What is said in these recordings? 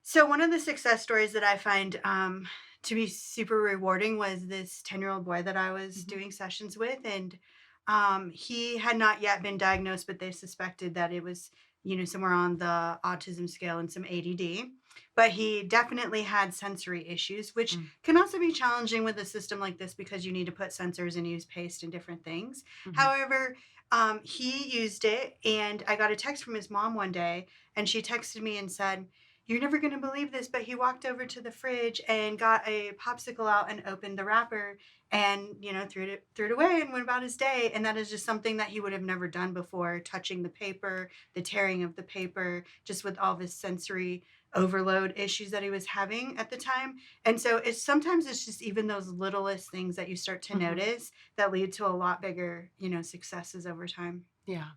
So one of the success stories that I find to be super rewarding was this 10-year-old boy that I was Mhm. doing sessions with. And he had not yet been diagnosed, but they suspected that it was, somewhere on the autism scale and some ADD. But he definitely had sensory issues, which Mm, can also be challenging with a system like this because you need to put sensors and use paste and different things. mhm. However, he used it, and I got a text from his mom one day, and she texted me and said, "You're never gonna believe this, but he walked over to the fridge and got a popsicle out and opened the wrapper and, threw it away and went about his day." And that is just something that he would have never done before, touching the paper, the tearing of the paper, just with all this sensory overload issues that he was having at the time. And so it's just even those littlest things that you start to Mhm. notice that lead to a lot bigger, successes over time. Yeah.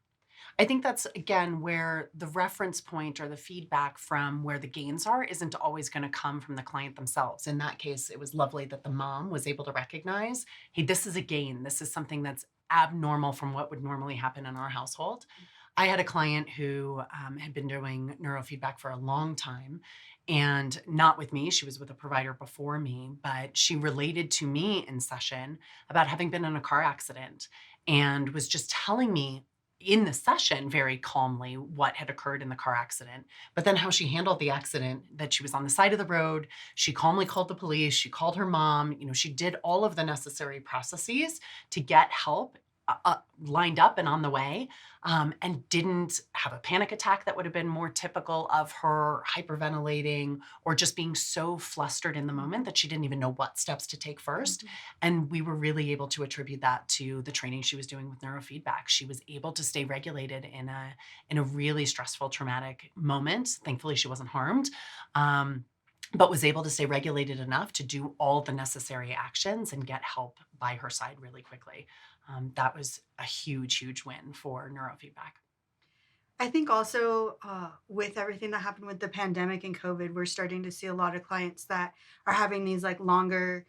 I think that's again where the reference point or the feedback from where the gains are isn't always going to come from the client themselves. In that case, it was lovely that the mom was able to recognize, hey, this is a gain. This is something that's abnormal from what would normally happen in our household. I had a client who had been doing neurofeedback for a long time and not with me. She was with a provider before me, but she related to me in session about having been in a car accident and was just telling me in the session very calmly what had occurred in the car accident, but then how she handled the accident, that she was on the side of the road. She calmly called the police. She called her mom. She did all of the necessary processes to get help lined up and on the way, and didn't have a panic attack that would have been more typical of her hyperventilating or just being so flustered in the moment Mhm, that she didn't even know what steps to take first. mhm. And we were really able to attribute that to the training she was doing with neurofeedback. She was able to stay regulated in a really stressful, traumatic moment. Thankfully, she wasn't harmed. But was able to stay regulated enough to do all the necessary actions and get help by her side really quickly. That was a huge, huge win for neurofeedback. I think also, with everything that happened with the pandemic and COVID, we're starting to see a lot of clients that are having these like longer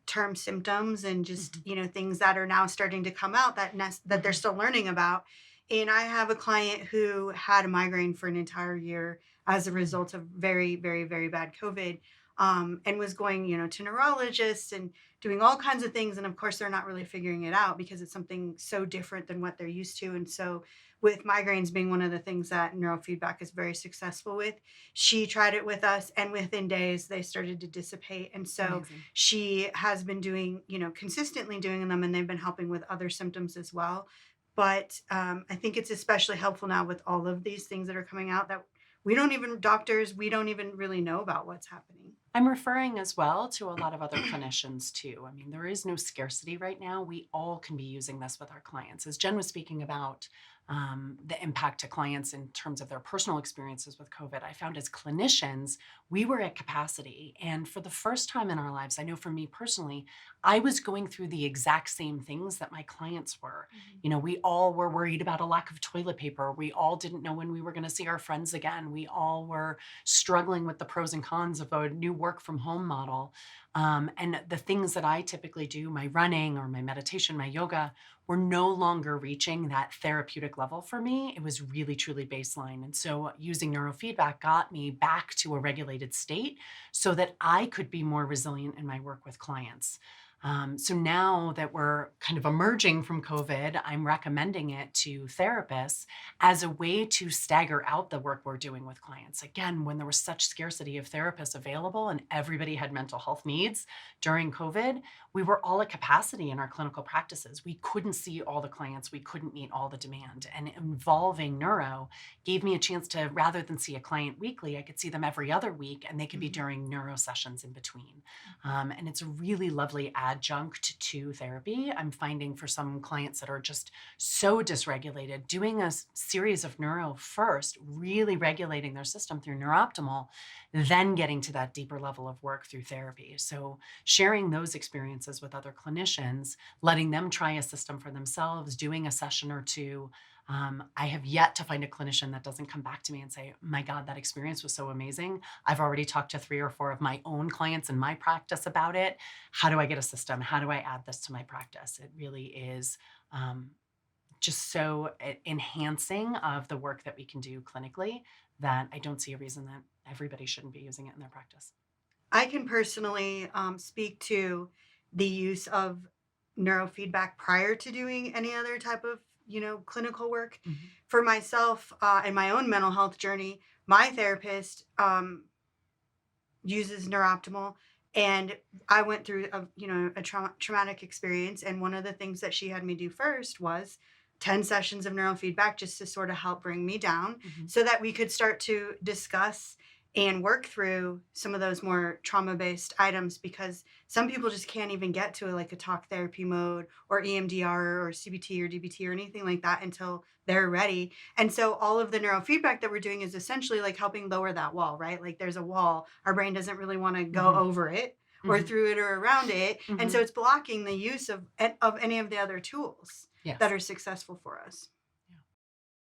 term symptoms and just, Mhm. things that are now starting to come out that they're Mhm. still learning about. And I have a client who had a migraine for an entire year as a Mm. result of very, very, very bad COVID. And was going, to neurologists and doing all kinds of things. And of course, they're not really figuring it out because it's something so different than what they're used to. And so, with migraines being one of the things that neurofeedback is very successful with, she tried it with us, and within days they started to dissipate. And so Amazing. she has been doing, consistently doing them, and they've been helping with other symptoms as well. But I think it's especially helpful now with all of these things that are coming out that we don't even really know about what's happening. I'm referring as well to a lot of other clinicians too. I mean, there is no scarcity right now. We all can be using this with our clients. As Jen was speaking about the impact to clients in terms of their personal experiences with COVID, I found as clinicians, we were at capacity. And for the first time in our lives, I know for me personally, I was going through the exact same things that my clients were. Mhm. We all were worried about a lack of toilet paper. We all didn't know when we were going to see our friends again. We all were struggling with the pros and cons of a new work from home model. And the things that I typically do, my running or my meditation, my yoga, were no longer reaching that therapeutic level for me. It was really, truly baseline. And so using neurofeedback got me back to a regulated state so that I could be more resilient in my work with clients. So now that we're kind of emerging from COVID, I'm recommending it to therapists as a way to stagger out the work we're doing with clients. Again, when there was such scarcity of therapists available and everybody had mental health needs during COVID, we were all at capacity in our clinical practices. We couldn't see all the clients, we couldn't meet all the demand. And involving neuro gave me a chance to, rather than see a client weekly, I could see them every other week and they could be Mhm. during neuro sessions in between. And it's a really lovely adjunct to therapy. I'm finding for some clients that are just so dysregulated, doing a series of neuro first, really regulating their system through neurooptimal, then getting to that deeper level of work through therapy. So, sharing those experiences with other clinicians, letting them try a system for themselves, doing a session or two. I have yet to find a clinician that doesn't come back to me and say, my God, that experience was so amazing. I've already talked to 3 or 4 of my own clients in my practice about it. How do I get a system? How do I add this to my practice? It really is um, just so enhancing of the work that we can do clinically that I don't see a reason that everybody shouldn't be using it in their practice. I can personally speak to the use of neurofeedback prior to doing any other type of, clinical work. Mhm. For myself, in my own mental health journey, my therapist uses Neuroptimal, and I went through a traumatic experience, and one of the things that she had me do first was 10 sessions of neurofeedback just to sort of help bring me down Mhm. so that we could start to discuss and work through some of those more trauma-based items, because some people just can't even get to like a talk therapy mode or EMDR or CBT or DBT or anything like that until they're ready. And so all of the neurofeedback that we're doing is essentially like helping lower that wall, right? Like there's a wall, our brain doesn't really want to go Mhm. over it or Mhm. through it or around it. And so Mhm. it's blocking the use of any of the other tools that Yes. are successful for us.